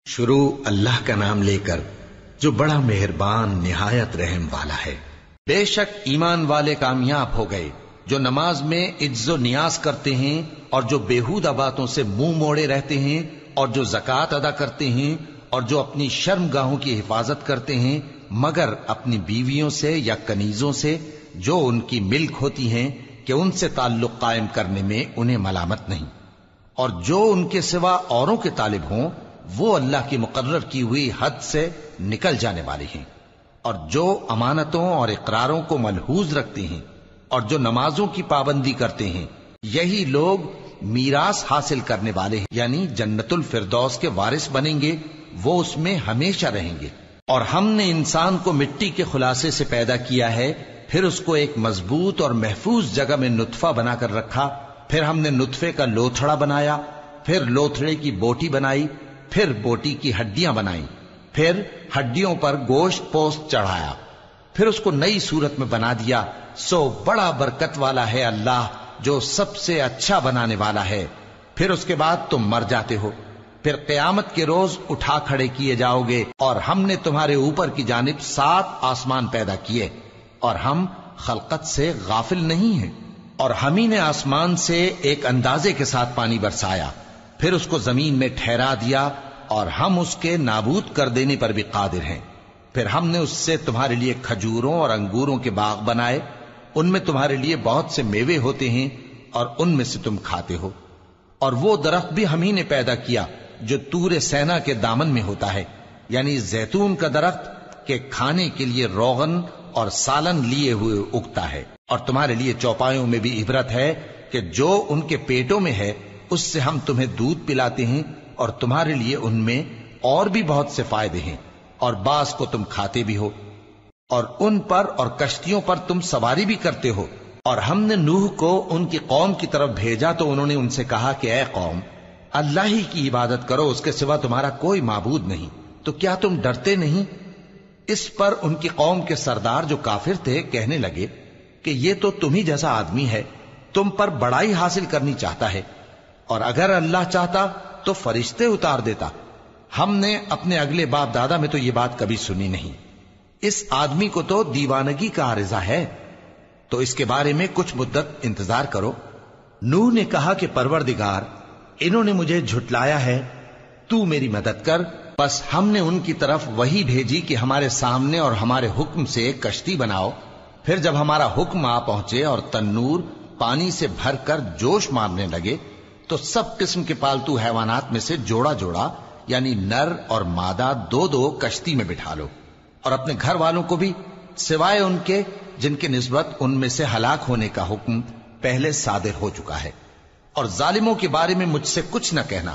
شروع اللہ کا نام لے کر جو بڑا مہربان نہایت رحم والا ہے۔ بے شک ایمان والے کامیاب ہو گئے جو نماز میں عجز و نیاز کرتے ہیں اور جو بیہودہ باتوں سے منہ موڑے رہتے ہیں اور جو زکوٰۃ ادا کرتے ہیں اور جو اپنی شرم گاہوں کی حفاظت کرتے ہیں مگر اپنی بیویوں سے یا کنیزوں سے جو ان کی ملک ہوتی ہیں کہ ان سے تعلق قائم کرنے میں انہیں ملامت نہیں، اور جو ان کے سوا اوروں کے طالب ہوں وہ اللہ کی مقرر کی ہوئی حد سے نکل جانے والے ہیں، اور جو امانتوں اور اقراروں کو ملحوظ رکھتے ہیں اور جو نمازوں کی پابندی کرتے ہیں یہی لوگ میراث حاصل کرنے والے ہیں، یعنی جنت الفردوس کے وارث بنیں گے، وہ اس میں ہمیشہ رہیں گے۔ اور ہم نے انسان کو مٹی کے خلاصے سے پیدا کیا ہے، پھر اس کو ایک مضبوط اور محفوظ جگہ میں نطفہ بنا کر رکھا، پھر ہم نے نطفے کا لوتھڑا بنایا، پھر لوتھڑے کی بوٹی بنائی، پھر بوٹی کی ہڈیاں بنائیں، پھر ہڈیوں پر گوشت پوست چڑھایا، پھر اس کو نئی صورت میں بنا دیا۔ سو بڑا برکت والا ہے اللہ جو سب سے اچھا بنانے والا ہے۔ پھر اس کے بعد تم مر جاتے ہو، پھر قیامت کے روز اٹھا کھڑے کیے جاؤ گے، اور ہم نے تمہارے اوپر کی جانب 7 آسمان پیدا کیے، اور ہم خلقت سے غافل نہیں ہیں۔ اور ہم ہی نے آسمان سے ایک اندازے کے ساتھ پانی برسایا، پھر اس کو زمین میں ٹھہرا دیا، اور ہم اس کے نابود کر دینے پر بھی قادر ہیں۔ پھر ہم نے اس سے تمہارے لیے کھجوروں اور انگوروں کے باغ بنائے، ان میں تمہارے لیے بہت سے میوے ہوتے ہیں اور ان میں سے تم کھاتے ہو۔ اور وہ درخت بھی ہم ہی نے پیدا کیا جو طور سینا کے دامن میں ہوتا ہے، یعنی زیتون کا درخت کہ کھانے کے لیے روغن اور سالن لیے ہوئے اگتا ہے۔ اور تمہارے لیے چوپایوں میں بھی عبرت ہے کہ جو ان کے پیٹوں میں ہے اس سے ہم تمہیں دودھ پلاتے ہیں، اور تمہارے لیے ان میں اور بھی بہت سے فائدے ہیں، اور بعض کو تم کھاتے بھی ہو، اور ان پر اور کشتیوں پر تم سواری بھی کرتے ہو۔ اور ہم نے نوح کو ان کی قوم کی طرف بھیجا تو انہوں نے ان سے کہا کہ اے قوم، اللہ ہی کی عبادت کرو، اس کے سوا تمہارا کوئی معبود نہیں، تو کیا تم ڈرتے نہیں؟ اس پر ان کی قوم کے سردار جو کافر تھے کہنے لگے کہ یہ تو تم ہی جیسا آدمی ہے، تم پر بڑائی حاصل کرنی چاہتا ہے، اور اگر اللہ چاہتا تو فرشتے اتار دیتا۔ ہم نے اپنے اگلے باپ دادا میں تو یہ بات کبھی سنی نہیں، اس آدمی کو تو دیوانگی کا عارضہ ہے، تو اس کے بارے میں کچھ مدت انتظار کرو۔ نوح نے کہا کہ پروردگار، انہوں نے مجھے جھٹلایا ہے، تو میری مدد کر۔ پس ہم نے ان کی طرف وحی بھیجی کہ ہمارے سامنے اور ہمارے حکم سے ایک کشتی بناؤ۔ پھر جب ہمارا حکم آ پہنچے اور تنور پانی سے بھر کر جوش مارنے لگے تو سب قسم کے پالتو حیوانات میں سے جوڑا جوڑا یعنی نر اور مادہ 2 کشتی میں بٹھا لو، اور اپنے گھر والوں کو بھی سوائے ان کے جن کے نسبت ان میں سے ہلاک ہونے کا حکم پہلے صادر ہو چکا ہے۔ اور ظالموں کے بارے میں مجھ سے کچھ نہ کہنا،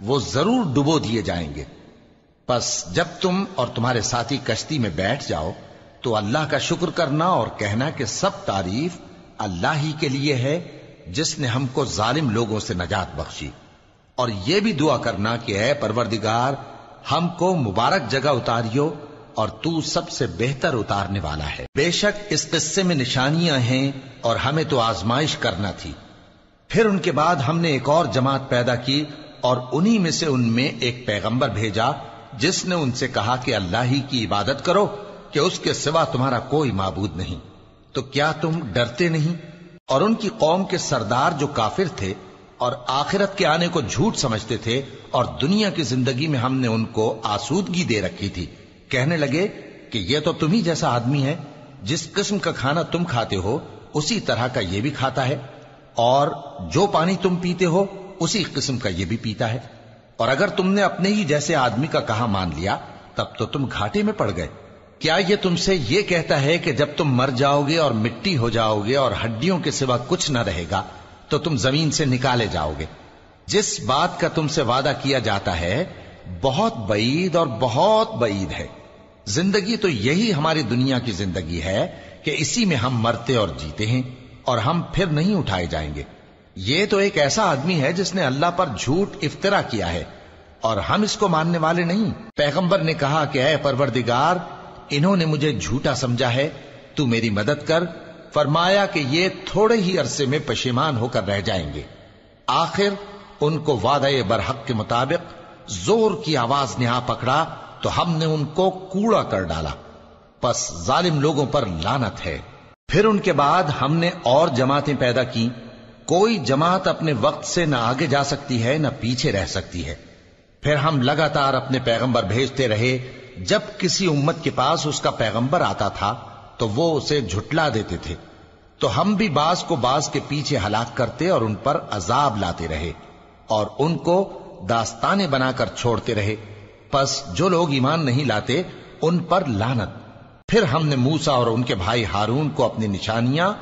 وہ ضرور ڈبو دیے جائیں گے۔ پس جب تم اور تمہارے ساتھی کشتی میں بیٹھ جاؤ تو اللہ کا شکر کرنا اور کہنا کہ سب تعریف اللہ ہی کے لیے ہے جس نے ہم کو ظالم لوگوں سے نجات بخشی۔ اور یہ بھی دعا کرنا کہ اے پروردگار، ہم کو مبارک جگہ اتاریو، اور تو سب سے بہتر اتارنے والا ہے۔ بے شک اس قصے میں نشانیاں ہیں اور ہمیں تو آزمائش کرنا تھی۔ پھر ان کے بعد ہم نے ایک اور جماعت پیدا کی، اور انہی میں سے ان میں ایک پیغمبر بھیجا جس نے ان سے کہا کہ اللہ ہی کی عبادت کرو کہ اس کے سوا تمہارا کوئی معبود نہیں، تو کیا تم ڈرتے نہیں؟ اور ان کی قوم کے سردار جو کافر تھے اور آخرت کے آنے کو جھوٹ سمجھتے تھے، اور دنیا کی زندگی میں ہم نے ان کو آسودگی دے رکھی تھی، کہنے لگے کہ یہ تو تم ہی جیسا آدمی ہے، جس قسم کا کھانا تم کھاتے ہو اسی طرح کا یہ بھی کھاتا ہے، اور جو پانی تم پیتے ہو اسی قسم کا یہ بھی پیتا ہے، اور اگر تم نے اپنے ہی جیسے آدمی کا کہا مان لیا تب تو تم گھاٹے میں پڑ گئے۔ کیا یہ تم سے یہ کہتا ہے کہ جب تم مر جاؤ گے اور مٹی ہو جاؤ گے اور ہڈیوں کے سوا کچھ نہ رہے گا تو تم زمین سے نکالے جاؤ گے؟ جس بات کا تم سے وعدہ کیا جاتا ہے بہت بعید اور بہت بعید ہے۔ زندگی تو یہی ہماری دنیا کی زندگی ہے کہ اسی میں ہم مرتے اور جیتے ہیں، اور ہم پھر نہیں اٹھائے جائیں گے۔ یہ تو ایک ایسا آدمی ہے جس نے اللہ پر جھوٹ افطرا کیا ہے، اور ہم اس کو ماننے والے نہیں۔ پیغمبر نے کہا کہ اے پروردگار، انہوں نے مجھے جھوٹا سمجھا ہے، تو میری مدد کر۔ فرمایا کہ یہ تھوڑے ہی عرصے میں پشیمان ہو کر رہ جائیں گے، آخر ان کو وعدہ برحق کے مطابق زور کی آواز نے آ پکڑا تو ہم نے ان کو کوڑا کر ڈالا، پس ظالم لوگوں پر لعنت ہے۔ پھر ان کے بعد ہم نے اور جماعتیں پیدا کی، کوئی جماعت اپنے وقت سے نہ آگے جا سکتی ہے نہ پیچھے رہ سکتی ہے۔ پھر ہم لگاتار اپنے پیغمبر بھیجتے رہے، جب کسی امت کے پاس اس کا پیغمبر آتا تھا تو وہ اسے جھٹلا دیتے تھے، تو ہم بھی بعض کو بعض کے پیچھے ہلاک کرتے اور ان پر عذاب لاتے رہے اور ان کو داستانیں بنا کر چھوڑتے رہے۔ پس جو لوگ ایمان نہیں لاتے ان پر لعنت۔ پھر ہم نے موسیٰ اور ان کے بھائی ہارون کو اپنی نشانیاں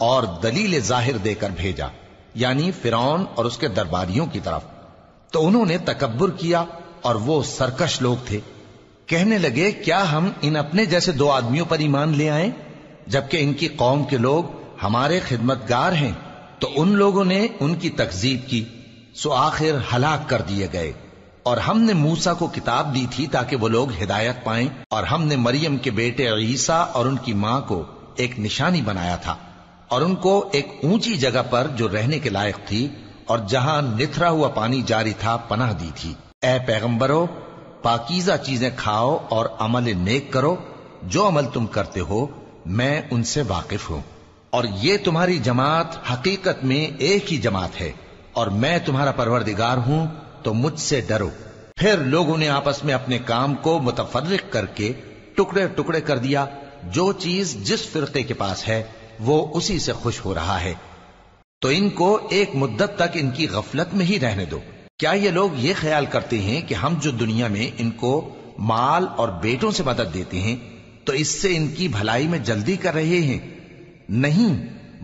اور دلیل ظاہر دے کر بھیجا، یعنی فرعون اور اس کے درباریوں کی طرف، تو انہوں نے تکبر کیا اور وہ سرکش لوگ تھے۔ کہنے لگے کیا ہم ان اپنے جیسے دو آدمیوں پر ایمان لے آئیں جبکہ ان کی قوم کے لوگ ہمارے خدمتگار ہیں؟ تو ان لوگوں نے ان کی تکذیب کی، سو آخر ہلاک کر دیے گئے۔ اور ہم نے موسیٰ کو کتاب دی تھی تاکہ وہ لوگ ہدایت پائیں، اور ہم نے مریم کے بیٹے عیسیٰ اور ان کی ماں کو ایک نشانی بنایا تھا اور ان کو ایک اونچی جگہ پر جو رہنے کے لائق تھی اور جہاں نتھرا ہوا پانی جاری تھا پناہ دی تھی۔ اے پیغمبرو، پاکیزہ چیزیں کھاؤ اور عمل نیک کرو، جو عمل تم کرتے ہو میں ان سے واقف ہوں، اور یہ تمہاری جماعت حقیقت میں ایک ہی جماعت ہے، اور میں تمہارا پروردگار ہوں، تو مجھ سے ڈرو۔ پھر لوگوں نے آپس میں اپنے کام کو متفرق کر کے ٹکڑے ٹکڑے کر دیا، جو چیز جس فرقے کے پاس ہے وہ اسی سے خوش ہو رہا ہے، تو ان کو ایک مدت تک ان کی غفلت میں ہی رہنے دو۔ کیا یہ لوگ یہ خیال کرتے ہیں کہ ہم جو دنیا میں ان کو مال اور بیٹوں سے مدد دیتے ہیں تو اس سے ان کی بھلائی میں جلدی کر رہے ہیں؟ نہیں،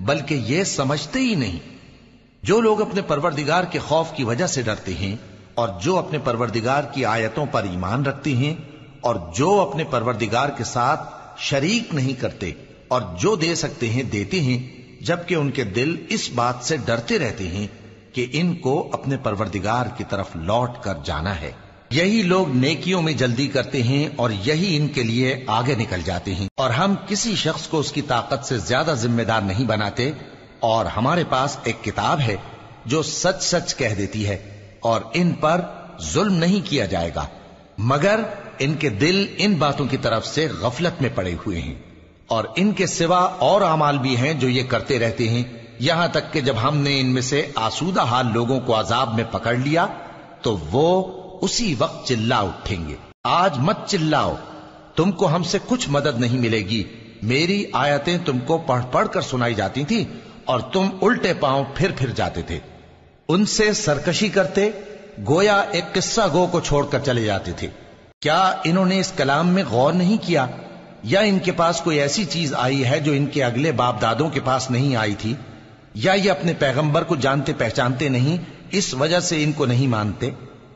بلکہ یہ سمجھتے ہی نہیں۔ جو لوگ اپنے پروردگار کے خوف کی وجہ سے ڈرتے ہیں اور جو اپنے پروردگار کی آیتوں پر ایمان رکھتے ہیں اور جو اپنے پروردگار کے ساتھ شریک نہیں کرتے اور جو دے سکتے ہیں دیتے ہیں، جبکہ ان کے دل اس بات سے ڈرتے رہتے ہیں کہ ان کو اپنے پروردگار کی طرف لوٹ کر جانا ہے، یہی لوگ نیکیوں میں جلدی کرتے ہیں اور یہی ان کے لیے آگے نکل جاتے ہیں۔ اور ہم کسی شخص کو اس کی طاقت سے زیادہ ذمہ دار نہیں بناتے، اور ہمارے پاس ایک کتاب ہے جو سچ سچ کہہ دیتی ہے، اور ان پر ظلم نہیں کیا جائے گا، مگر ان کے دل ان باتوں کی طرف سے غفلت میں پڑے ہوئے ہیں، اور ان کے سوا اور اعمال بھی ہیں جو یہ کرتے رہتے ہیں، یہاں تک کہ جب ہم نے ان میں سے آسودہ حال لوگوں کو عذاب میں پکڑ لیا تو وہ اسی وقت چلا اٹھیں گے۔ آج مت چلاؤ، تم کو ہم سے کچھ مدد نہیں ملے گی، میری آیتیں تم کو پڑھ پڑھ کر سنائی جاتی تھی اور تم الٹے پاؤں پھر جاتے تھے، ان سے سرکشی کرتے، گویا ایک قصہ گو کو چھوڑ کر چلے جاتے تھے۔ کیا انہوں نے اس کلام میں غور نہیں کیا، یا ان کے پاس کوئی ایسی چیز آئی ہے جو ان کے اگلے باپ دادوں کے پاس نہیں آئی تھی، یا یہ اپنے پیغمبر کو جانتے پہچانتے نہیں اس وجہ سے ان کو نہیں مانتے؟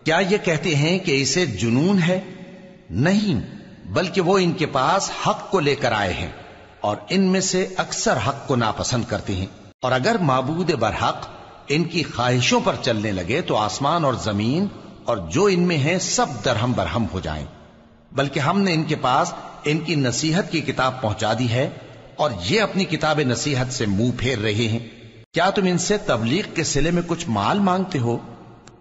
کیا یہ کہتے ہیں کہ اسے جنون ہے؟ نہیں، بلکہ وہ ان کے پاس حق کو لے کر آئے ہیں، اور ان میں سے اکثر حق کو ناپسند کرتے ہیں۔ اور اگر معبود برحق ان کی خواہشوں پر چلنے لگے تو آسمان اور زمین اور جو ان میں ہیں سب درہم برہم ہو جائیں۔ بلکہ ہم نے ان کے پاس ان کی نصیحت کی کتاب پہنچا دی ہے، اور یہ اپنی کتاب نصیحت سے منہ پھیر رہے ہیں۔ کیا تم ان سے تبلیغ کے صلے میں کچھ مال مانگتے ہو؟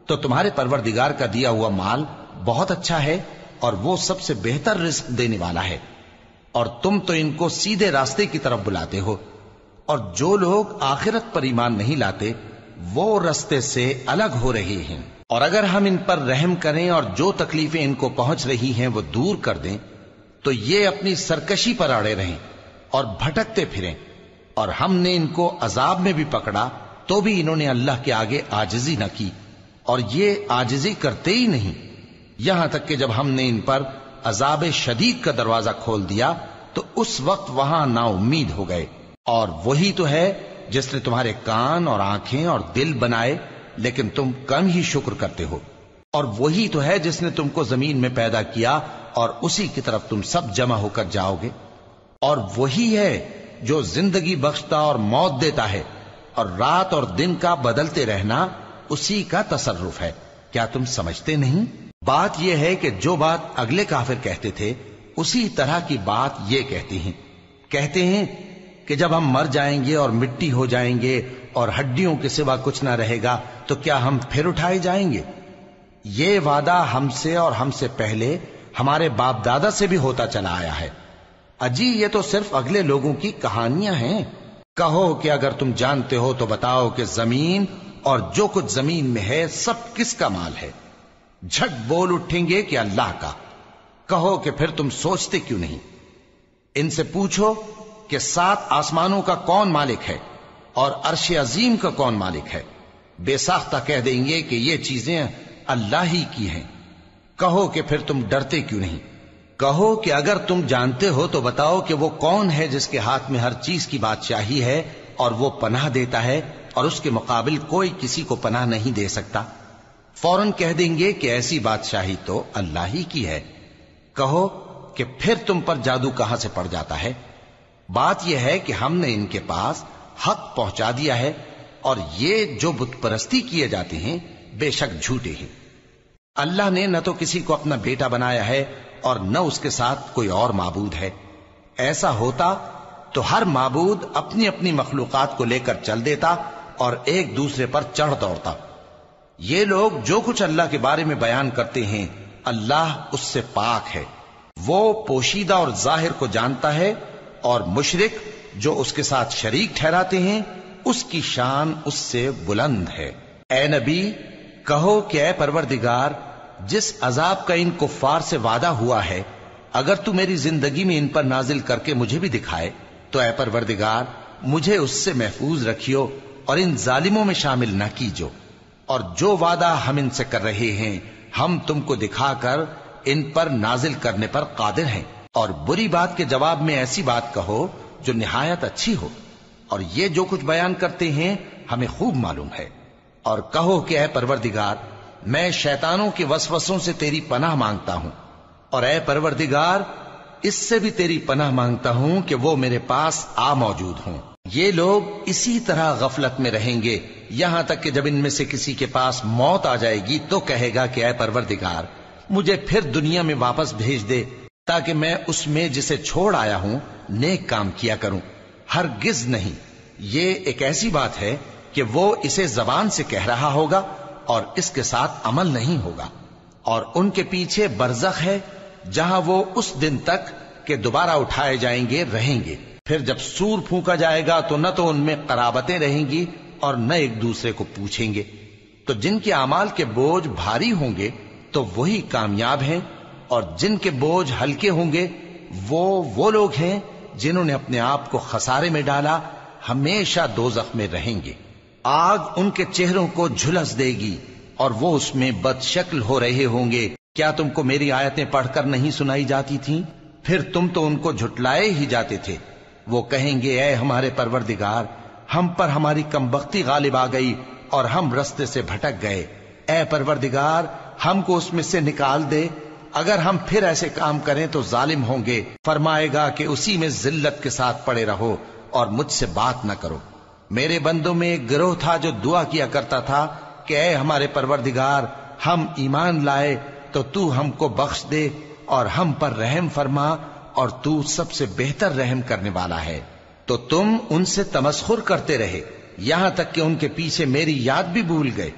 تو تمہارے پروردگار کا دیا ہوا مال بہت اچھا ہے، اور وہ سب سے بہتر رزق دینے والا ہے، اور تم تو ان کو سیدھے راستے کی طرف بلاتے ہو۔ اور جو لوگ آخرت پر ایمان نہیں لاتے وہ راستے سے الگ ہو رہے ہیں۔ اور اگر ہم ان پر رحم کریں اور جو تکلیفیں ان کو پہنچ رہی ہیں وہ دور کر دیں تو یہ اپنی سرکشی پر اڑے رہیں اور بھٹکتے پھریں، اور ہم نے ان کو عذاب میں بھی پکڑا تو بھی انہوں نے اللہ کے آگے عاجزی نہ کی، اور یہ عاجزی کرتے ہی نہیں، یہاں تک کہ جب ہم نے ان پر عذاب شدید کا دروازہ کھول دیا تو اس وقت وہاں نا امید ہو گئے۔ اور وہی تو ہے جس نے تمہارے کان اور آنکھیں اور دل بنائے، لیکن تم کم ہی شکر کرتے ہو۔ اور وہی تو ہے جس نے تم کو زمین میں پیدا کیا اور اسی کی طرف تم سب جمع ہو کر جاؤ گے۔ اور وہی ہے جو زندگی بخشتا اور موت دیتا ہے، اور رات اور دن کا بدلتے رہنا اسی کا تصرف ہے۔ کیا تم سمجھتے نہیں؟ بات یہ ہے کہ جو بات اگلے کافر کہتے تھے اسی طرح کی بات یہ کہتے ہیں کہ جب ہم مر جائیں گے اور مٹی ہو جائیں گے اور ہڈیوں کے سوا کچھ نہ رہے گا تو کیا ہم پھر اٹھائے جائیں گے؟ یہ وعدہ ہم سے اور ہم سے پہلے ہمارے باپ دادا سے بھی ہوتا چلا آیا ہے۔ اجی یہ تو صرف اگلے لوگوں کی کہانیاں ہیں۔ کہو کہ اگر تم جانتے ہو تو بتاؤ کہ زمین اور جو کچھ زمین میں ہے سب کس کا مال ہے؟ جھٹ بول اٹھیں گے کہ اللہ کا۔ کہو کہ پھر تم سوچتے کیوں نہیں؟ ان سے پوچھو کہ 7 آسمانوں کا کون مالک ہے اور عرش عظیم کا کون مالک ہے؟ بے ساختہ کہہ دیں گے کہ یہ چیزیں اللہ ہی کی ہیں۔ کہو کہ پھر تم ڈرتے کیوں نہیں؟ کہو کہ اگر تم جانتے ہو تو بتاؤ کہ وہ کون ہے جس کے ہاتھ میں ہر چیز کی بادشاہی ہے اور وہ پناہ دیتا ہے اور اس کے مقابل کوئی کسی کو پناہ نہیں دے سکتا؟ فوراً کہہ دیں گے کہ ایسی بادشاہی تو اللہ ہی کی ہے۔ کہو کہ پھر تم پر جادو کہاں سے پڑ جاتا ہے؟ بات یہ ہے کہ ہم نے ان کے پاس حق پہنچا دیا ہے اور یہ جو بت پرستی کیے جاتے ہیں بے شک جھوٹے ہیں۔ اللہ نے نہ تو کسی کو اپنا بیٹا بنایا ہے اور نہ اس کے ساتھ کوئی اور معبود ہے۔ ایسا ہوتا تو ہر معبود اپنی اپنی مخلوقات کو لے کر چل دیتا اور ایک دوسرے پر چڑھ دوڑتا۔ یہ لوگ جو کچھ اللہ کے بارے میں بیان کرتے ہیں اللہ اس سے پاک ہے، وہ پوشیدہ اور ظاہر کو جانتا ہے، اور مشرک جو اس کے ساتھ شریک ٹھہراتے ہیں اس کی شان اس سے بلند ہے۔ اے نبی کہو کہ اے پروردگار، جس عذاب کا ان کفار سے وعدہ ہوا ہے اگر تو میری زندگی میں ان پر نازل کر کے مجھے بھی دکھائے تو اے پروردگار مجھے اس سے محفوظ رکھیو اور ان ظالموں میں شامل نہ کیجو، اور جو وعدہ ہم ان سے کر رہے ہیں ہم تم کو دکھا کر ان پر نازل کرنے پر قادر ہیں۔ اور بری بات کے جواب میں ایسی بات کہو جو نہایت اچھی ہو، اور یہ جو کچھ بیان کرتے ہیں ہمیں خوب معلوم ہے۔ اور کہو کہ اے پروردگار میں شیطانوں کے وسوسوں سے تیری پناہ مانگتا ہوں، اور اے پروردگار اس سے بھی تیری پناہ مانگتا ہوں کہ وہ میرے پاس آ موجود ہوں۔ یہ لوگ اسی طرح غفلت میں رہیں گے یہاں تک کہ جب ان میں سے کسی کے پاس موت آ جائے گی تو کہے گا کہ اے پروردگار مجھے پھر دنیا میں واپس بھیج دے تاکہ میں اس میں جسے چھوڑ آیا ہوں نیک کام کیا کروں۔ ہرگز نہیں، یہ ایک ایسی بات ہے کہ وہ اسے زبان سے کہہ رہا ہوگا اور اس کے ساتھ عمل نہیں ہوگا۔ اور ان کے پیچھے برزخ ہے جہاں وہ اس دن تک کہ دوبارہ اٹھائے جائیں گے رہیں گے۔ پھر جب سور پھونکا جائے گا تو نہ تو ان میں قرابتیں رہیں گی اور نہ ایک دوسرے کو پوچھیں گے۔ تو جن کے اعمال کے بوجھ بھاری ہوں گے تو وہی کامیاب ہیں، اور جن کے بوجھ ہلکے ہوں گے وہ لوگ ہیں جنہوں نے اپنے آپ کو خسارے میں ڈالا، ہمیشہ دوزخ میں رہیں گے۔ آگ ان کے چہروں کو جھلس دے گی اور وہ اس میں بد شکل ہو رہے ہوں گے۔ کیا تم کو میری آیتیں پڑھ کر نہیں سنائی جاتی تھیں؟ پھر تم تو ان کو جھٹلائے ہی جاتے تھے۔ وہ کہیں گے اے ہمارے پروردگار ہم پر ہماری کمبختی غالب آ گئی اور ہم رستے سے بھٹک گئے، اے پروردگار ہم کو اس میں سے نکال دے، اگر ہم پھر ایسے کام کریں تو ظالم ہوں گے۔ فرمائے گا کہ اسی میں ذلت کے ساتھ پڑے رہو اور مجھ سے بات نہ کرو۔ میرے بندوں میں ایک گروہ تھا جو دعا کیا کرتا تھا کہ اے ہمارے پروردگار ہم ایمان لائے تو تو ہم کو بخش دے اور ہم پر رحم فرما، اور تو سب سے بہتر رحم کرنے والا ہے۔ تو تم ان سے تمسخر کرتے رہے یہاں تک کہ ان کے پیچھے میری یاد بھی بھول گئے،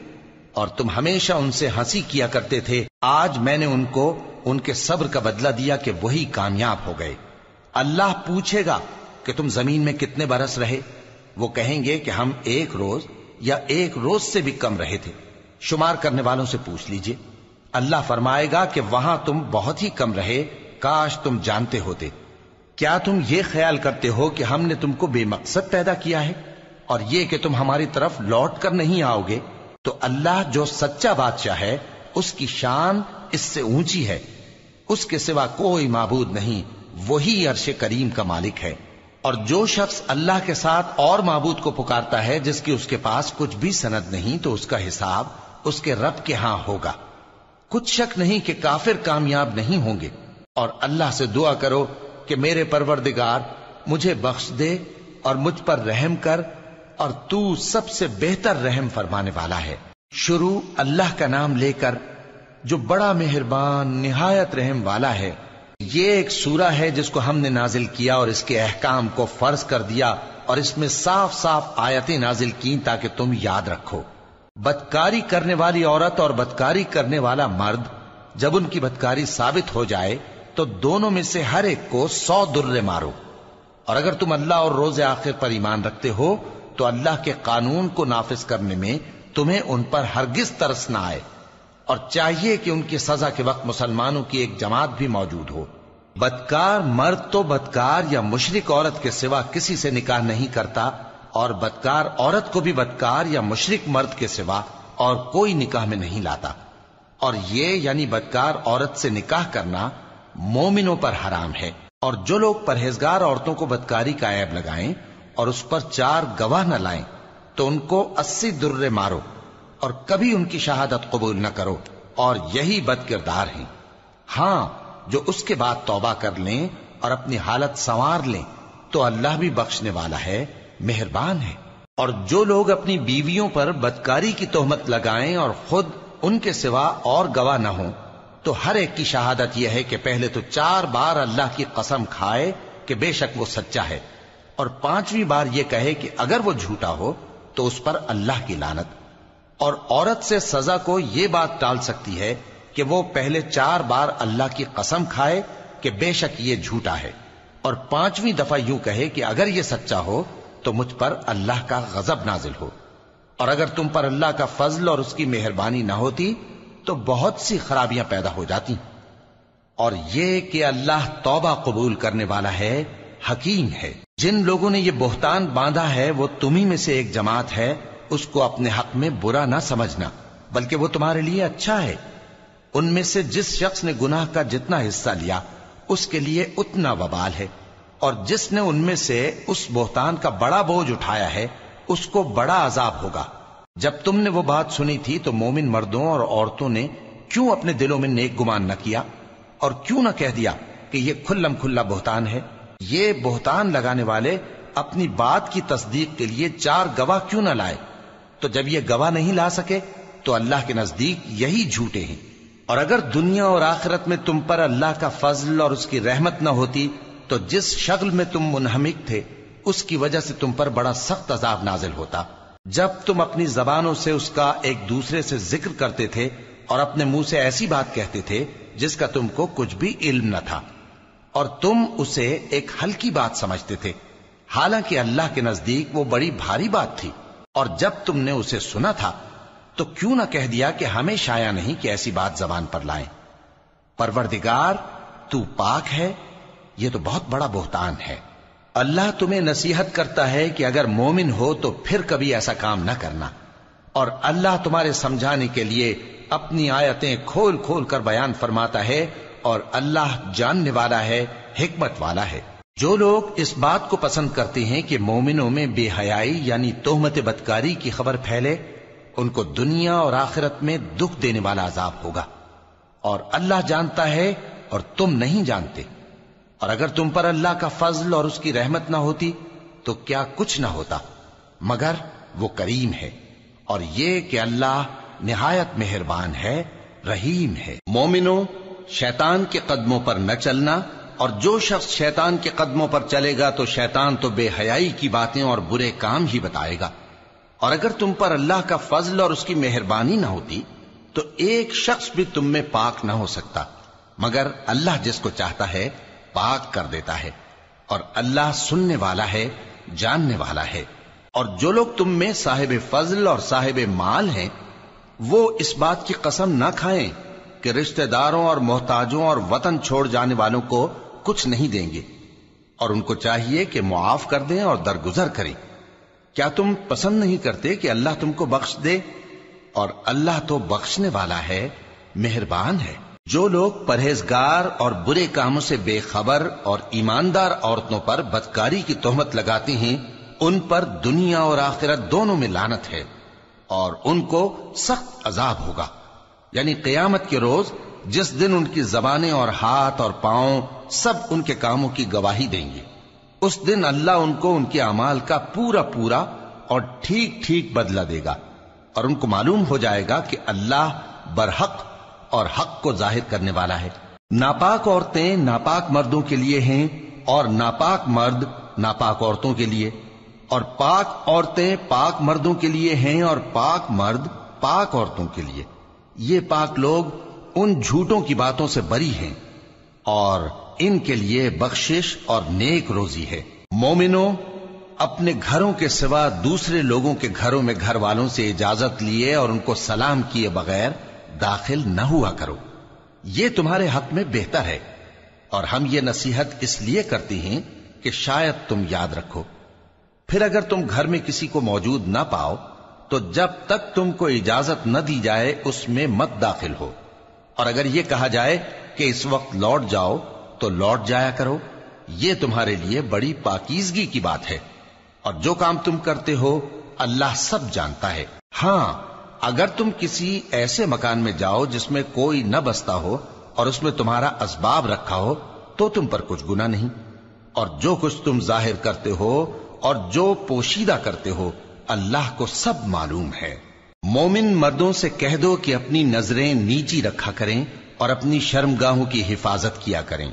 اور تم ہمیشہ ان سے ہنسی کیا کرتے تھے۔ آج میں نے ان کو ان کے صبر کا بدلہ دیا کہ وہی کامیاب ہو گئے۔ اللہ پوچھے گا کہ تم زمین میں کتنے برس رہے؟ وہ کہیں گے کہ ہم 1 روز یا 1 روز سے بھی کم رہے تھے، شمار کرنے والوں سے پوچھ لیجئے۔ اللہ فرمائے گا کہ وہاں تم بہت ہی کم رہے، کاش تم جانتے ہوتے۔ کیا تم یہ خیال کرتے ہو کہ ہم نے تم کو بے مقصد پیدا کیا ہے اور یہ کہ تم ہماری طرف لوٹ کر نہیں آؤ گے؟ تو اللہ جو سچا بادشاہ ہے اس کی شان اس سے اونچی ہے، اس کے سوا کوئی معبود نہیں، وہی عرش کریم کا مالک ہے۔ اور جو شخص اللہ کے ساتھ اور معبود کو پکارتا ہے جس کی اس کے پاس کچھ بھی سند نہیں تو اس کا حساب اس کے رب کے ہاں ہوگا۔ کچھ شک نہیں کہ کافر کامیاب نہیں ہوں گے۔ اور اللہ سے دعا کرو کہ میرے پروردگار مجھے بخش دے اور مجھ پر رحم کر، اور تو سب سے بہتر رحم فرمانے والا ہے۔ شروع اللہ کا نام لے کر جو بڑا مہربان نہایت رحم والا ہے۔ یہ ایک سورہ ہے جس کو ہم نے نازل کیا اور اس کے احکام کو فرض کر دیا، اور اس میں صاف صاف آیتیں نازل کی تاکہ تم یاد رکھو۔ بدکاری کرنے والی عورت اور بدکاری کرنے والا مرد جب ان کی بدکاری ثابت ہو جائے تو دونوں میں سے ہر ایک کو 100 درے مارو. اور اگر تم اللہ اور روز آخر پر ایمان رکھتے ہو تو اللہ کے قانون کو نافذ کرنے میں تمہیں ان پر ہرگز ترس نہ آئے، اور چاہیے کہ ان کی سزا کے وقت مسلمانوں کی ایک جماعت بھی موجود ہو. بدکار مرد تو بدکار یا مشرک عورت کے سوا کسی سے نکاح نہیں کرتا، اور بدکار عورت کو بھی بدکار یا مشرک مرد کے سوا اور کوئی نکاح میں نہیں لاتا. اور یہ یعنی بدکار عورت سے نکاح کرنا مومنوں پر حرام ہے. اور جو لوگ پرہیزگار عورتوں کو بدکاری کا عیب لگائیں اور اس پر 4 گواہ نہ لائیں تو ان کو 80 درے مارو، اور کبھی ان کی شہادت قبول نہ کرو، اور یہی بد کردار ہیں. ہاں، جو اس کے بعد توبہ کر لیں اور اپنی حالت سنوار لیں تو اللہ بھی بخشنے والا ہے، مہربان ہے. اور جو لوگ اپنی بیویوں پر بدکاری کی تہمت لگائیں اور خود ان کے سوا اور گواہ نہ ہوں تو ہر ایک کی شہادت یہ ہے کہ پہلے تو 4 بار اللہ کی قسم کھائے کہ بے شک وہ سچا ہے، اور 5ویں بار یہ کہے کہ اگر وہ جھوٹا ہو تو اس پر اللہ کی لعنت. اور عورت سے سزا کو یہ بات ٹال سکتی ہے کہ وہ پہلے 4 بار اللہ کی قسم کھائے کہ بے شک یہ جھوٹا ہے، اور 5ویں دفعہ یوں کہے کہ اگر یہ سچا ہو تو مجھ پر اللہ کا غضب نازل ہو. اور اگر تم پر اللہ کا فضل اور اس کی مہربانی نہ ہوتی تو بہت سی خرابیاں پیدا ہو جاتی. اور یہ کہ اللہ توبہ قبول کرنے والا ہے، حکیم ہے. جن لوگوں نے یہ بہتان باندھا ہے وہ تمہیں میں سے ایک جماعت ہے، اس کو اپنے حق میں برا نہ سمجھنا، بلکہ وہ تمہارے لیے اچھا ہے. ان میں سے جس شخص نے گناہ کا جتنا حصہ لیا اس کے لیے اتنا وبال ہے، اور جس نے ان میں سے اس بہتان کا بڑا بوجھ اٹھایا ہے اس کو بڑا عذاب ہوگا. جب تم نے وہ بات سنی تھی تو مومن مردوں اور عورتوں نے کیوں اپنے دلوں میں نیک گمان نہ کیا، اور کیوں نہ کہہ دیا کہ یہ کھلم کھلا بہتان ہے؟ یہ بہتان لگانے والے اپنی بات کی تصدیق کے لیے 4 گواہ کیوں نہ لائے؟ تو جب یہ گواہ نہیں لا سکے تو اللہ کے نزدیک یہی جھوٹے ہیں. اور اگر دنیا اور آخرت میں تم پر اللہ کا فضل اور اس کی رحمت نہ ہوتی تو جس شغل میں تم منہمک تھے اس کی وجہ سے تم پر بڑا سخت عذاب نازل ہوتا. جب تم اپنی زبانوں سے اس کا ایک دوسرے سے ذکر کرتے تھے اور اپنے منہ سے ایسی بات کہتے تھے جس کا تم کو کچھ بھی علم نہ تھا، اور تم اسے ایک ہلکی بات سمجھتے تھے، حالانکہ اللہ کے نزدیک وہ بڑی بھاری بات تھی. اور جب تم نے اسے سنا تھا تو کیوں نہ کہہ دیا کہ ہمیں شایع نہیں کہ ایسی بات زبان پر لائیں. پروردگار تو پاک ہے، یہ تو بہت بڑا بہتان ہے. اللہ تمہیں نصیحت کرتا ہے کہ اگر مومن ہو تو پھر کبھی ایسا کام نہ کرنا، اور اللہ تمہارے سمجھانے کے لیے اپنی آیتیں کھول کھول کر بیان فرماتا ہے، اور اللہ جاننے والا ہے، حکمت والا ہے. جو لوگ اس بات کو پسند کرتے ہیں کہ مومنوں میں بے حیائی یعنی تہمت بدکاری کی خبر پھیلے، ان کو دنیا اور آخرت میں دکھ دینے والا عذاب ہوگا. اور اللہ جانتا ہے اور تم نہیں جانتے. اور اگر تم پر اللہ کا فضل اور اس کی رحمت نہ ہوتی تو کیا کچھ نہ ہوتا، مگر وہ کریم ہے. اور یہ کہ اللہ نہایت مہربان ہے، رحیم ہے. مومنوں، شیطان کے قدموں پر نہ چلنا، اور جو شخص شیطان کے قدموں پر چلے گا تو شیطان تو بے حیائی کی باتیں اور برے کام ہی بتائے گا. اور اگر تم پر اللہ کا فضل اور اس کی مہربانی نہ ہوتی تو ایک شخص بھی تم میں پاک نہ ہو سکتا، مگر اللہ جس کو چاہتا ہے پاک کر دیتا ہے. اور اللہ سننے والا ہے، جاننے والا ہے. اور جو لوگ تم میں صاحب فضل اور صاحب مال ہیں وہ اس بات کی قسم نہ کھائیں کہ رشتہ داروں اور محتاجوں اور وطن چھوڑ جانے والوں کو کچھ نہیں دیں گے، اور ان کو چاہیے کہ معاف کر دیں اور درگزر کریں. کیا تم پسند نہیں کرتے کہ اللہ تم کو بخش دے؟ اور اللہ تو بخشنے والا ہے، مہربان ہے. جو لوگ پرہیزگار اور برے کاموں سے بے خبر اور ایماندار عورتوں پر بدکاری کی تہمت لگاتے ہیں ان پر دنیا اور آخرت دونوں میں لعنت ہے، اور ان کو سخت عذاب ہوگا. یعنی قیامت کے روز جس دن ان کی زبانیں اور ہاتھ اور پاؤں سب ان کے کاموں کی گواہی دیں گے، اس دن اللہ ان کو ان کے اعمال کا پورا پورا اور ٹھیک ٹھیک بدلہ دے گا، اور ان کو معلوم ہو جائے گا کہ اللہ برحق اور حق کو ظاہر کرنے والا ہے. ناپاک عورتیں ناپاک مردوں کے لیے ہیں اور ناپاک مرد ناپاک عورتوں کے لیے، اور پاک عورتیں پاک مردوں کے لیے ہیں اور پاک مرد پاک عورتوں کے لیے، یہ پاک لوگ ان جھوٹوں کی باتوں سے بری ہیں اور ان کے لیے بخشش اور نیک روزی ہے۔ مومنوں، اپنے گھروں کے سوا دوسرے لوگوں کے گھروں میں گھر والوں سے اجازت لیے اور ان کو سلام کیے بغیر داخل نہ ہوا کرو، یہ تمہارے حق میں بہتر ہے، اور ہم یہ نصیحت اس لیے کرتے ہیں کہ شاید تم یاد رکھو۔ پھر اگر تم گھر میں کسی کو موجود نہ پاؤ تو جب تک تم کو اجازت نہ دی جائے اس میں مت داخل ہو، اور اگر یہ کہا جائے کہ اس وقت لوٹ جاؤ تو لوٹ جایا کرو، یہ تمہارے لیے بڑی پاکیزگی کی بات ہے، اور جو کام تم کرتے ہو اللہ سب جانتا ہے۔ ہاں، اگر تم کسی ایسے مکان میں جاؤ جس میں کوئی نہ بستا ہو اور اس میں تمہارا اسباب رکھا ہو تو تم پر کچھ گناہ نہیں، اور جو کچھ تم ظاہر کرتے ہو اور جو پوشیدہ کرتے ہو اللہ کو سب معلوم ہے۔ مومن مردوں سے کہہ دو کہ اپنی نظریں نیچی رکھا کریں اور اپنی شرمگاہوں کی حفاظت کیا کریں،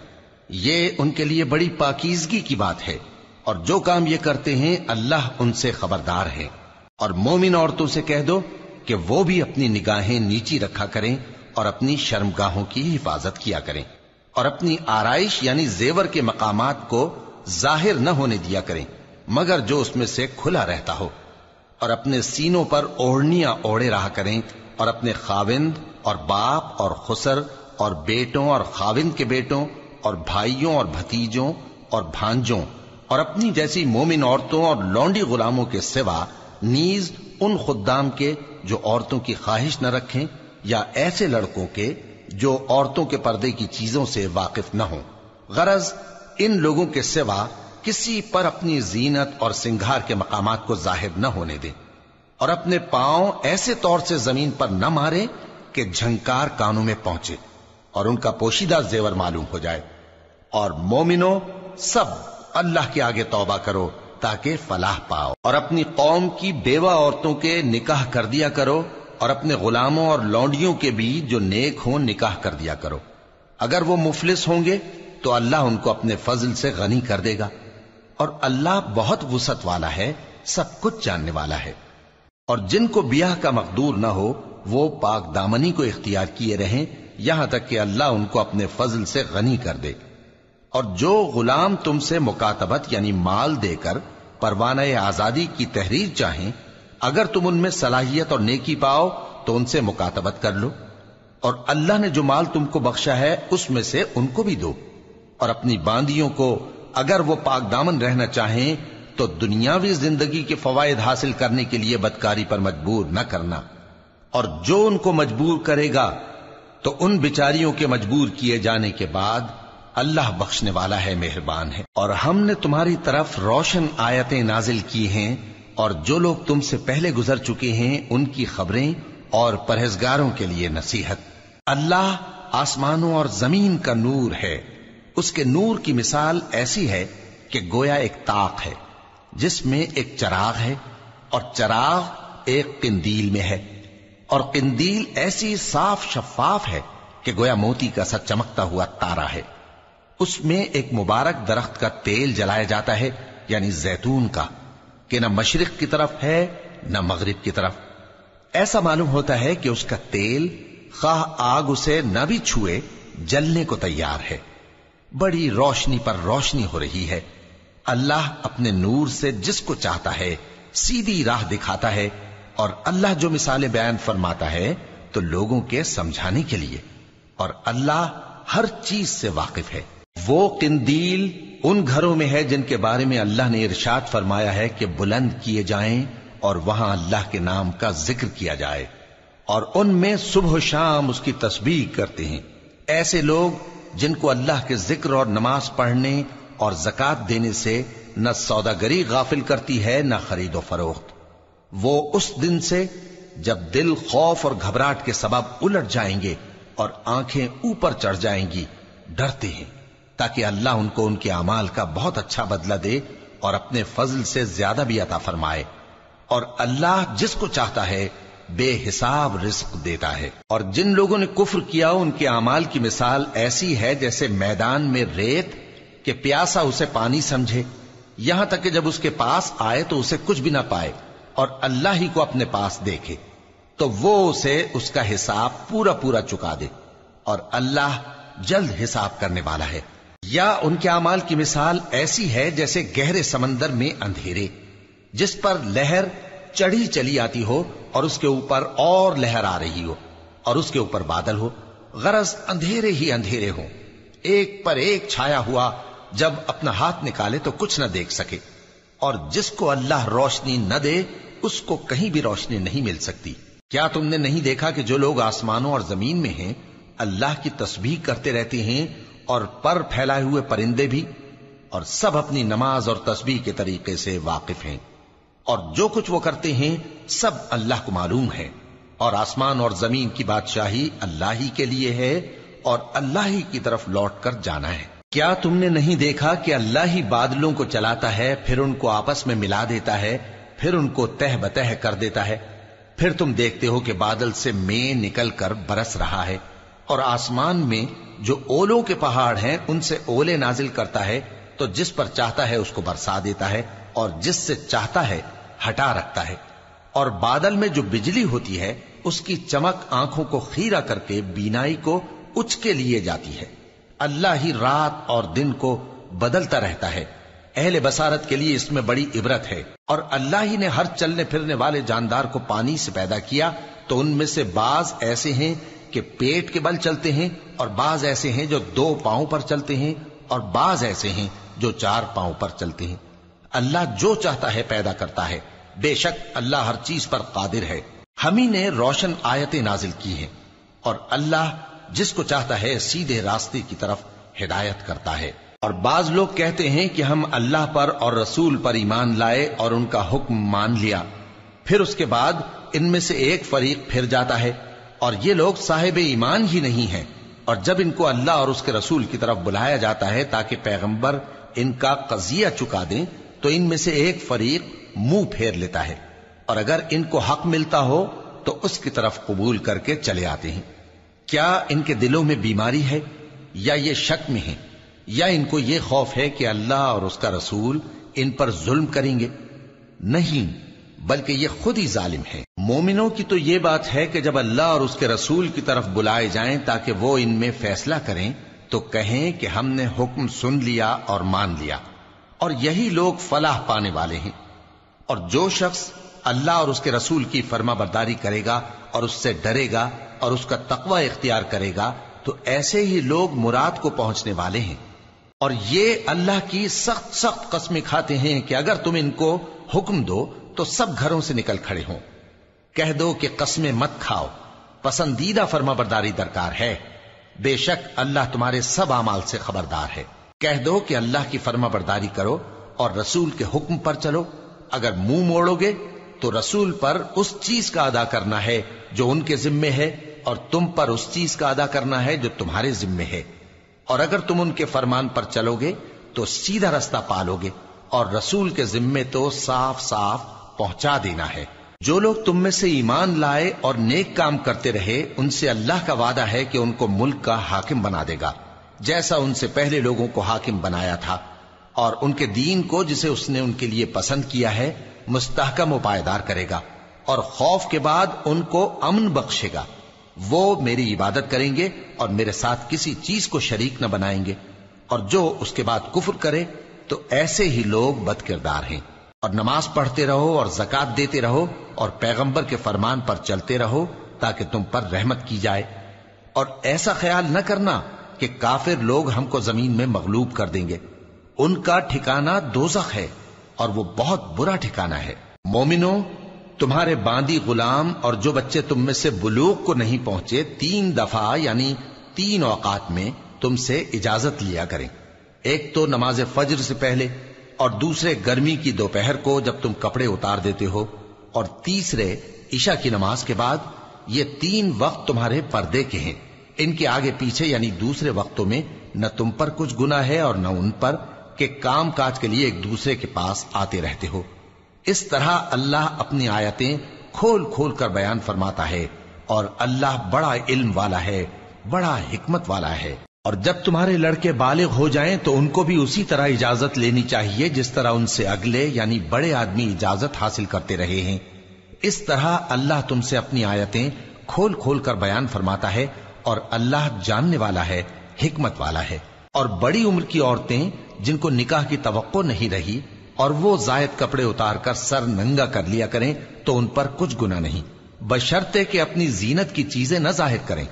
یہ ان کے لیے بڑی پاکیزگی کی بات ہے، اور جو کام یہ کرتے ہیں اللہ ان سے خبردار ہے۔ اور مومن عورتوں سے کہہ دو کہ وہ بھی اپنی نگاہیں نیچی رکھا کریں اور اپنی شرمگاہوں کی حفاظت کیا کریں، اور اپنی آرائش یعنی زیور کے مقامات کو ظاہر نہ ہونے دیا کریں مگر جو اس میں سے کھلا رہتا ہو، اور اپنے سینوں پر اوڑھنیاں اوڑھے رہا کریں، اور اپنے خاوند اور باپ اور خسر اور بیٹوں اور خاوند کے بیٹوں اور بھائیوں اور بھتیجوں اور بھانجوں اور اپنی جیسی مومن عورتوں اور لونڈی غلاموں کے سوا نیز ان خدام کے جو عورتوں کی خواہش نہ رکھیں، یا ایسے لڑکوں کے جو عورتوں کے پردے کی چیزوں سے واقف نہ ہوں، غرض ان لوگوں کے سوا کسی پر اپنی زینت اور سنگھار کے مقامات کو ظاہر نہ ہونے دیں، اور اپنے پاؤں ایسے طور سے زمین پر نہ مارے کہ جھنکار کانوں میں پہنچے اور ان کا پوشیدہ زیور معلوم ہو جائے۔ اور مومنوں، سب اللہ کے آگے توبہ کرو تاکہ فلاح پاؤ، اور اپنی قوم کی بیوہ عورتوں کے نکاح کر دیا کرو، اور اپنے غلاموں اور لونڈیوں کے بھی جو نیک ہوں نکاح کر دیا کرو۔ اگر وہ مفلس ہوں گے تو اللہ ان کو اپنے فضل سے غنی کر دے گا، اور اللہ بہت وسعت والا ہے، سب کچھ جاننے والا ہے۔ اور جن کو بیاہ کا مقدور نہ ہو وہ پاک دامنی کو اختیار کیے رہیں یہاں تک کہ اللہ ان کو اپنے فضل سے غنی کر دے۔ اور جو غلام تم سے مکاتبت یعنی مال دے کر پروانہ آزادی کی تحریر چاہیں، اگر تم ان میں صلاحیت اور نیکی پاؤ تو ان سے مکاتبت کر لو، اور اللہ نے جو مال تم کو بخشا ہے اس میں سے ان کو بھی دو۔ اور اپنی باندیوں کو اگر وہ پاک دامن رہنا چاہیں تو دنیاوی زندگی کے فوائد حاصل کرنے کے لیے بدکاری پر مجبور نہ کرنا، اور جو ان کو مجبور کرے گا تو ان بیچاریوں کے مجبور کیے جانے کے بعد اللہ بخشنے والا ہے، مہربان ہے۔ اور ہم نے تمہاری طرف روشن آیتیں نازل کی ہیں، اور جو لوگ تم سے پہلے گزر چکے ہیں ان کی خبریں اور پرہیزگاروں کے لیے نصیحت۔ اللہ آسمانوں اور زمین کا نور ہے، اس کے نور کی مثال ایسی ہے کہ گویا ایک طاق ہے جس میں ایک چراغ ہے، اور چراغ ایک قندیل میں ہے، اور قندیل ایسی صاف شفاف ہے کہ گویا موتی کا سا چمکتا ہوا تارا ہے۔ اس میں ایک مبارک درخت کا تیل جلایا جاتا ہے یعنی زیتون کا، کہ نہ مشرق کی طرف ہے نہ مغرب کی طرف۔ ایسا معلوم ہوتا ہے کہ اس کا تیل خواہ آگ اسے نہ بھی چھوئے جلنے کو تیار ہے، بڑی روشنی پر روشنی ہو رہی ہے۔ اللہ اپنے نور سے جس کو چاہتا ہے سیدھی راہ دکھاتا ہے، اور اللہ جو مثالیں بیان فرماتا ہے تو لوگوں کے سمجھانے کے لیے، اور اللہ ہر چیز سے واقف ہے۔ وہ قندیل ان گھروں میں ہے جن کے بارے میں اللہ نے ارشاد فرمایا ہے کہ بلند کیے جائیں اور وہاں اللہ کے نام کا ذکر کیا جائے، اور ان میں صبح و شام اس کی تسبیح کرتے ہیں۔ ایسے لوگ جن کو اللہ کے ذکر اور نماز پڑھنے اور زکوٰۃ دینے سے نہ سوداگری غافل کرتی ہے نہ خرید و فروخت، وہ اس دن سے جب دل خوف اور گھبراہٹ کے سبب الٹ جائیں گے اور آنکھیں اوپر چڑھ جائیں گی ڈرتے ہیں، تاکہ اللہ ان کو ان کے اعمال کا بہت اچھا بدلہ دے اور اپنے فضل سے زیادہ بھی عطا فرمائے۔ اور اللہ جس کو چاہتا ہے بے حساب رزق دیتا ہے۔ اور جن لوگوں نے کفر کیا ان کے اعمال کی مثال ایسی ہے جیسے میدان میں ریت کہ پیاسا اسے پانی سمجھے، یہاں تک کہ جب اس کے پاس آئے تو اسے کچھ بھی نہ پائے اور اللہ ہی کو اپنے پاس دیکھے۔ تو وہ اسے اس کا حساب پورا پورا چکا دے، اور اللہ جلد حساب کرنے والا ہے۔ یا ان کے اعمال کی مثال ایسی ہے جیسے گہرے سمندر میں اندھیرے، جس پر لہر چڑھی چلی آتی ہو اور اس کے اوپر اور لہر آ رہی ہو، اور اس کے اوپر بادل ہو، غرض اندھیرے ہی اندھیرے ہوں، ایک پر ایک چھایا ہوا، جب اپنا ہاتھ نکالے تو کچھ نہ دیکھ سکے۔ اور جس کو اللہ روشنی نہ دے اس کو کہیں بھی روشنی نہیں مل سکتی۔ کیا تم نے نہیں دیکھا کہ جو لوگ آسمانوں اور زمین میں ہیں اللہ کی تسبیح کرتے رہتے ہیں، اور پر پھیلائے ہوئے پرندے بھی، اور سب اپنی نماز اور تسبیح کے طریقے سے واقف ہیں، اور جو کچھ وہ کرتے ہیں سب اللہ کو معلوم ہے، اور آسمان اور زمین کی بادشاہی اللہ ہی کے لیے ہے، اور اللہ ہی کی طرف لوٹ کر جانا ہے۔ کیا تم نے نہیں دیکھا کہ اللہ ہی بادلوں کو چلاتا ہے، پھر ان کو آپس میں ملا دیتا ہے، پھر ان کو تہ بتہ کر دیتا ہے، پھر تم دیکھتے ہو کہ بادل سے مے نکل کر برس رہا ہے، اور آسمان میں جو اولوں کے پہاڑ ہیں ان سے اولے نازل کرتا ہے، تو جس پر چاہتا ہے اس کو برسا دیتا ہے، اور جس سے چاہتا ہے ہٹا رکھتا ہے۔ اور بادل میں جو بجلی ہوتی ہے اس کی چمک آنکھوں کو خیرہ کر کے بینائی کو اچ کے لیے جاتی ہے۔ اللہ ہی رات اور دن کو بدلتا رہتا ہے، اہل بصارت کے لیے اس میں بڑی عبرت ہے۔ اور اللہ ہی نے ہر چلنے پھرنے والے جاندار کو پانی سے پیدا کیا، تو ان میں سے بعض ایسے ہیں کہ پیٹ کے بل چلتے ہیں، اور بعض ایسے ہیں جو 2 پاؤں پر چلتے ہیں، اور بعض ایسے ہیں جو 4 پاؤں پر چلتے ہیں۔ اللہ جو چاہتا ہے پیدا کرتا ہے، بے شک اللہ ہر چیز پر قادر ہے۔ ہم ہی نے روشن آیتیں نازل کی ہیں، اور اللہ جس کو چاہتا ہے سیدھے راستے کی طرف ہدایت کرتا ہے۔ اور بعض لوگ کہتے ہیں کہ ہم اللہ پر اور رسول پر ایمان لائے اور ان کا حکم مان لیا، پھر اس کے بعد ان میں سے ایک فریق پھر جاتا ہے، اور یہ لوگ صاحب ایمان ہی نہیں ہیں۔ اور جب ان کو اللہ اور اس کے رسول کی طرف بلایا جاتا ہے تاکہ پیغمبر ان کا قضیہ چکا دیں، تو ان میں سے ایک فریق منہ پھیر لیتا ہے، اور اگر ان کو حق ملتا ہو تو اس کی طرف قبول کر کے چلے آتے ہیں۔ کیا ان کے دلوں میں بیماری ہے، یا یہ شک میں ہیں، یا ان کو یہ خوف ہے کہ اللہ اور اس کا رسول ان پر ظلم کریں گے؟ نہیں، بلکہ یہ خود ہی ظالم ہے۔ مومنوں کی تو یہ بات ہے کہ جب اللہ اور اس کے رسول کی طرف بلائے جائیں تاکہ وہ ان میں فیصلہ کریں، تو کہیں کہ ہم نے حکم سن لیا اور مان لیا، اور یہی لوگ فلاح پانے والے ہیں۔ اور جو شخص اللہ اور اس کے رسول کی فرما برداری کرے گا اور اس سے ڈرے گا اور اس کا تقوی اختیار کرے گا، تو ایسے ہی لوگ مراد کو پہنچنے والے ہیں۔ اور یہ اللہ کی سخت سخت قسمیں کھاتے ہیں کہ اگر تم ان کو حکم دو تو سب گھروں سے نکل کھڑے ہوں۔ کہہ دو کہ قسمیں مت کھاؤ، پسندیدہ فرما برداری درکار ہے، بے شک اللہ تمہارے سب اعمال سے خبردار ہے۔ کہہ دو کہ اللہ کی فرما برداری کرو اور رسول کے حکم پر چلو، اگر منہ موڑو گے تو رسول پر اس چیز کا ادا کرنا ہے جو ان کے ذمے ہے، اور تم پر اس چیز کا ادا کرنا ہے جو تمہارے ذمے ہے۔ اور اگر تم ان کے فرمان پر چلو گے تو سیدھا رستہ پالو گے، اور رسول کے ذمے تو صاف صاف پہنچا دینا ہے۔ جو لوگ تم میں سے ایمان لائے اور نیک کام کرتے رہے، ان سے اللہ کا وعدہ ہے کہ ان کو ملک کا حاکم بنا دے گا، جیسا ان سے پہلے لوگوں کو حاکم بنایا تھا، اور ان کے دین کو جسے اس نے ان کے لیے پسند کیا ہے مستحکم و پائیدار کرے گا، اور خوف کے بعد ان کو امن بخشے گا۔ وہ میری عبادت کریں گے اور میرے ساتھ کسی چیز کو شریک نہ بنائیں گے، اور جو اس کے بعد کفر کرے تو ایسے ہی لوگ بد کردار ہیں۔ اور نماز پڑھتے رہو اور زکوٰۃ دیتے رہو اور پیغمبر کے فرمان پر چلتے رہو تاکہ تم پر رحمت کی جائے۔ اور ایسا خیال نہ کرنا کہ کافر لوگ ہم کو زمین میں مغلوب کر دیں گے، ان کا ٹھکانہ دوزخ ہے، اور وہ بہت برا ٹھکانہ ہے۔ مومنوں، تمہارے باندی غلام اور جو بچے تم میں سے بلوغ کو نہیں پہنچے 3 دفعہ یعنی 3 اوقات میں تم سے اجازت لیا کریں، ایک تو نماز فجر سے پہلے، اور دوسرے گرمی کی دوپہر کو جب تم کپڑے اتار دیتے ہو، اور تیسرے عشاء کی نماز کے بعد۔ یہ 3 وقت تمہارے پردے کے ہیں، ان کے آگے پیچھے یعنی دوسرے وقتوں میں نہ تم پر کچھ گناہ ہے اور نہ ان پر، کہ کام کاج کے لیے ایک دوسرے کے پاس آتے رہتے ہو۔ اس طرح اللہ اپنی آیتیں کھول کھول کر بیان فرماتا ہے، اور اللہ بڑا علم والا ہے، بڑا حکمت والا ہے۔ اور جب تمہارے لڑکے بالغ ہو جائیں تو ان کو بھی اسی طرح اجازت لینی چاہیے جس طرح ان سے اگلے یعنی بڑے آدمی اجازت حاصل کرتے رہے ہیں۔ اس طرح اللہ تم سے اپنی آیتیں کھول کھول کر بیان فرماتا ہے، اور اللہ جاننے والا ہے، حکمت والا ہے۔ اور بڑی عمر کی عورتیں جن کو نکاح کی توقع نہیں رہی اور وہ زائد کپڑے اتار کر سر ننگا کر لیا کریں تو ان پر کچھ گناہ نہیں، بشرطے کہ اپنی زینت کی چیزیں نہ ظاہر کریں،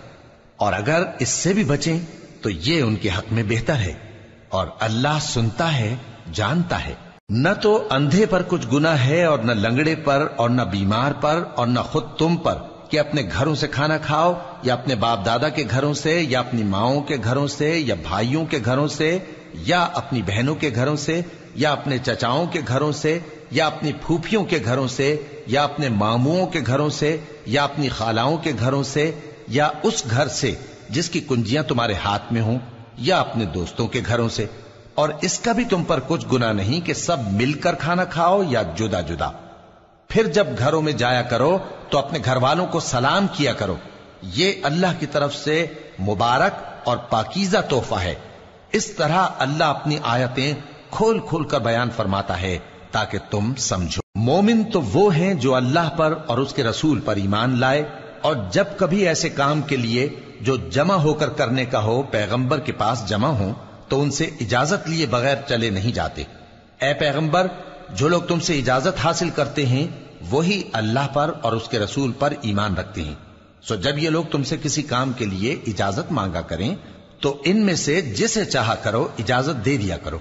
اور اگر اس سے بھی بچیں تو یہ ان کے حق میں بہتر ہے، اور اللہ سنتا ہے، جانتا ہے۔ نہ تو اندھے پر کچھ گناہ ہے اور نہ لنگڑے پر اور نہ بیمار پر اور نہ خود تم پر کہ اپنے گھروں سے کھانا کھاؤ، یا اپنے باپ دادا کے گھروں سے، یا اپنی ماؤں کے گھروں سے، یا بھائیوں کے گھروں سے، یا اپنی بہنوں کے گھروں سے، یا اپنے چچاؤں کے گھروں سے، یا اپنی پھوپھیوں کے گھروں سے، یا اپنے ماموؤں کے گھروں سے، یا اپنی خالاؤں کے گھروں سے، یا اس گھر سے جس کی کنجیاں تمہارے ہاتھ میں ہوں، یا اپنے دوستوں کے گھروں سے۔ اور اس کا بھی تم پر کچھ گناہ نہیں کہ سب مل کر کھانا کھاؤ یا جدا جدا۔ پھر جب گھروں میں جایا کرو تو اپنے گھر والوں کو سلام کیا کرو، یہ اللہ کی طرف سے مبارک اور پاکیزہ تحفہ ہے۔ اس طرح اللہ اپنی آیتیں کھول کھول کر بیان فرماتا ہے تاکہ تم سمجھو۔ مومن تو وہ ہیں جو اللہ پر اور اس کے رسول پر ایمان لائے، اور جب کبھی ایسے کام کے لیے جو جمع ہو کر کرنے کا ہو پیغمبر کے پاس جمع ہوں تو ان سے اجازت لیے بغیر چلے نہیں جاتے۔ اے پیغمبر، جو لوگ تم سے اجازت حاصل کرتے ہیں وہی اللہ پر اور اس کے رسول پر ایمان رکھتے ہیں، سو جب یہ لوگ تم سے کسی کام کے لیے اجازت مانگا کریں تو ان میں سے جسے چاہا کرو اجازت دے دیا کرو،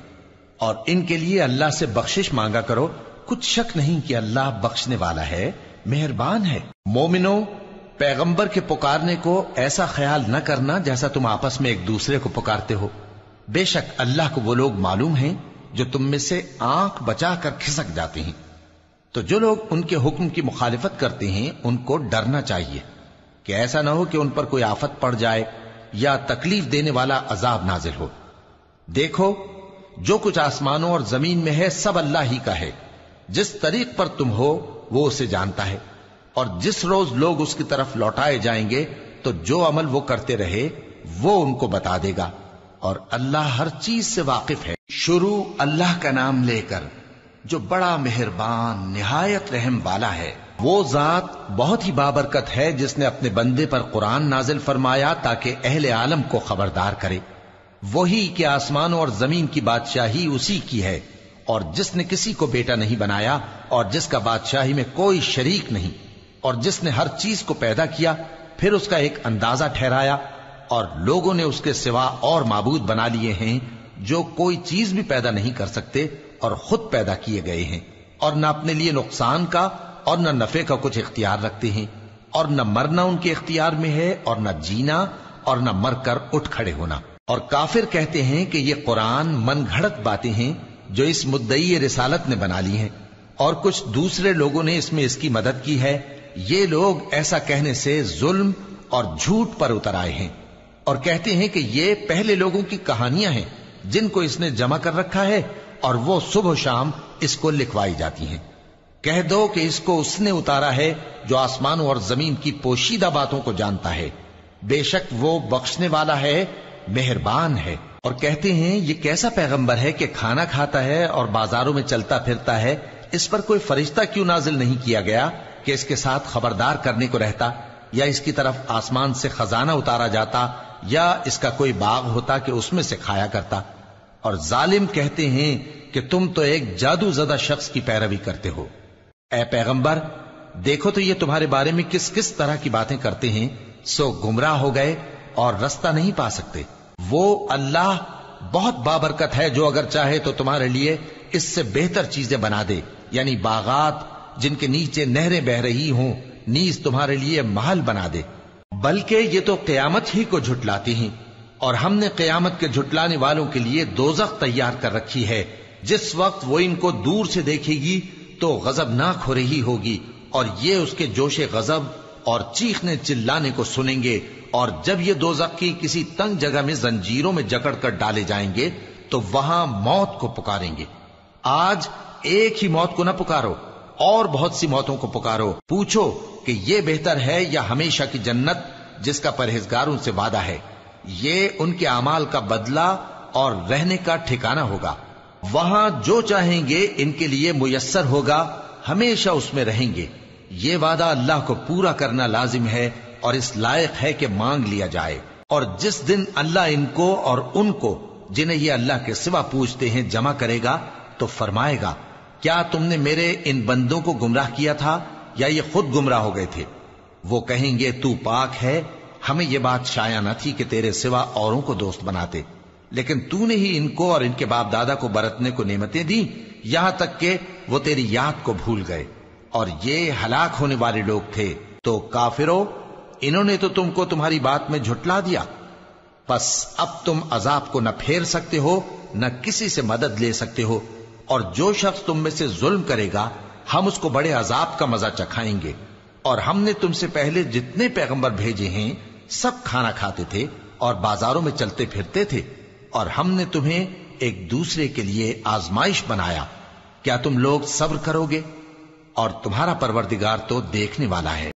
اور ان کے لیے اللہ سے بخشش مانگا کرو، کچھ شک نہیں کہ اللہ بخشنے والا ہے، مہربان ہے۔ مومنو، پیغمبر کے پکارنے کو ایسا خیال نہ کرنا جیسا تم آپس میں ایک دوسرے کو پکارتے ہو، بے شک اللہ کو وہ لوگ معلوم ہیں جو تم میں سے آنکھ بچا کر کھسک جاتے ہیں۔ تو جو لوگ ان کے حکم کی مخالفت کرتے ہیں ان کو ڈرنا چاہیے کہ ایسا نہ ہو کہ ان پر کوئی آفت پڑ جائے یا تکلیف دینے والا عذاب نازل ہو۔ دیکھو، جو کچھ آسمانوں اور زمین میں ہے سب اللہ ہی کا ہے، جس طریق پر تم ہو وہ اسے جانتا ہے، اور جس روز لوگ اس کی طرف لوٹائے جائیں گے تو جو عمل وہ کرتے رہے وہ ان کو بتا دے گا، اور اللہ ہر چیز سے واقف ہے۔ شروع اللہ کا نام لے کر جو بڑا مہربان نہایت رحم والا ہے۔ وہ ذات بہت ہی بابرکت ہے جس نے اپنے بندے پر قرآن نازل فرمایا تاکہ اہل عالم کو خبردار کرے۔ وہی کہ آسمانوں اور زمین کی بادشاہی اسی کی ہے، اور جس نے کسی کو بیٹا نہیں بنایا اور جس کا بادشاہی میں کوئی شریک نہیں، اور جس نے ہر چیز کو پیدا کیا پھر اس کا ایک اندازہ ٹھہرایا، اور لوگوں نے اس کے سوا اور معبود بنا لیے ہیں جو کوئی چیز بھی پیدا نہیں کر سکتے اور خود پیدا کیے گئے ہیں، اور نہ اپنے لیے نقصان کا اور نہ نفع کا کچھ اختیار رکھتے ہیں، اور نہ مرنا ان کے اختیار میں ہے اور نہ جینا اور نہ مر کر اٹھ کھڑے ہونا۔ اور کافر کہتے ہیں کہ یہ قرآن من گھڑت باتیں ہیں جو اس مدعی رسالت نے بنا لی ہیں، اور کچھ دوسرے لوگوں نے اس میں اس کی مدد کی ہے۔ یہ لوگ ایسا کہنے سے ظلم اور جھوٹ پر اتر آئے ہیں، اور کہتے ہیں کہ یہ پہلے لوگوں کی کہانیاں ہیں جن کو اس نے جمع کر رکھا ہے اور وہ صبح و شام اس کو لکھوائی جاتی ہیں۔ کہہ دو کہ اس کو اس نے اتارا ہے جو آسمانوں اور زمین کی پوشیدہ باتوں کو جانتا ہے، بے شک وہ بخشنے والا ہے، مہربان ہے۔ اور کہتے ہیں یہ کیسا پیغمبر ہے کہ کھانا کھاتا ہے اور بازاروں میں چلتا پھرتا ہے، اس پر کوئی فرشتہ کیوں نازل نہیں کیا گیا کہ اس کے ساتھ خبردار کرنے کو رہتا، یا اس کی طرف آسمان سے خزانہ اتارا جاتا، یا اس کا کوئی باغ ہوتا کہ اس میں سے کھایا کرتا۔ اور ظالم کہتے ہیں کہ تم تو ایک جادو زدہ شخص کی پیروی کرتے ہو۔ اے پیغمبر، دیکھو تو یہ تمہارے بارے میں کس کس طرح کی باتیں کرتے ہیں، سو گمراہ ہو گئے اور رستہ نہیں پا سکتے۔ وہ اللہ بہت بابرکت ہے جو اگر چاہے تو تمہارے لیے اس سے بہتر چیزیں بنا دے، یعنی باغات جن کے نیچے نہریں بہ رہی ہوں، نیز تمہارے لیے محل بنا دے۔ بلکہ یہ تو قیامت ہی کو جھٹلاتی ہیں، اور ہم نے قیامت کے جھٹلانے والوں کے لیے دوزخ تیار کر رکھی ہے، جس وقت وہ ان کو دور سے دیکھے گی تو غضبناک ہو رہی ہوگی، اور یہ اس کے جوش غضب اور چیخنے چلانے کو سنیں گے، اور جب یہ دوزخ کی کسی تنگ جگہ میں زنجیروں میں جکڑ کر ڈالے جائیں گے تو وہاں موت کو پکاریں گے۔ آج ایک ہی موت کو نہ پکارو، اور بہت سی موتوں کو پکارو، پوچھو کہ یہ بہتر ہے یا ہمیشہ کی جنت جس کا پرہیزگاروں سے وعدہ ہے، یہ ان کے اعمال کا بدلہ اور رہنے کا ٹھکانہ ہوگا، وہاں جو چاہیں گے ان کے لیے میسر ہوگا، ہمیشہ اس میں رہیں گے، یہ وعدہ اللہ کو پورا کرنا لازم ہے اور اس لائق ہے کہ مانگ لیا جائے۔ اور جس دن اللہ ان کو اور ان کو جنہیں یہ اللہ کے سوا پوجتے ہیں جمع کرے گا تو فرمائے گا، کیا تم نے میرے ان بندوں کو گمراہ کیا تھا یا یہ خود گمراہ ہو گئے تھے؟ وہ کہیں گے تو پاک ہے، ہمیں یہ بات شایع نہ تھی کہ تیرے سوا اوروں کو دوست بناتے، لیکن تو نے ہی ان کو اور ان کے باپ دادا کو برتنے کو نعمتیں دی، یہاں تک کہ وہ تیری یاد کو بھول گئے، اور یہ ہلاک ہونے والے لوگ تھے۔ تو کافرو، انہوں نے تو تم کو تمہاری بات میں جھٹلا دیا، پس اب تم عذاب کو نہ پھیر سکتے ہو نہ کسی سے مدد لے سکتے ہو، اور جو شخص تم میں سے ظلم کرے گا ہم اس کو بڑے عذاب کا مزہ چکھائیں گے۔ اور ہم نے تم سے پہلے جتنے پیغمبر بھیجے ہیں سب کھانا کھاتے تھے اور بازاروں میں چلتے پھرتے تھے، اور ہم نے تمہیں ایک دوسرے کے لیے آزمائش بنایا، کیا تم لوگ صبر کرو گے؟ اور تمہارا پروردگار تو دیکھنے والا ہے۔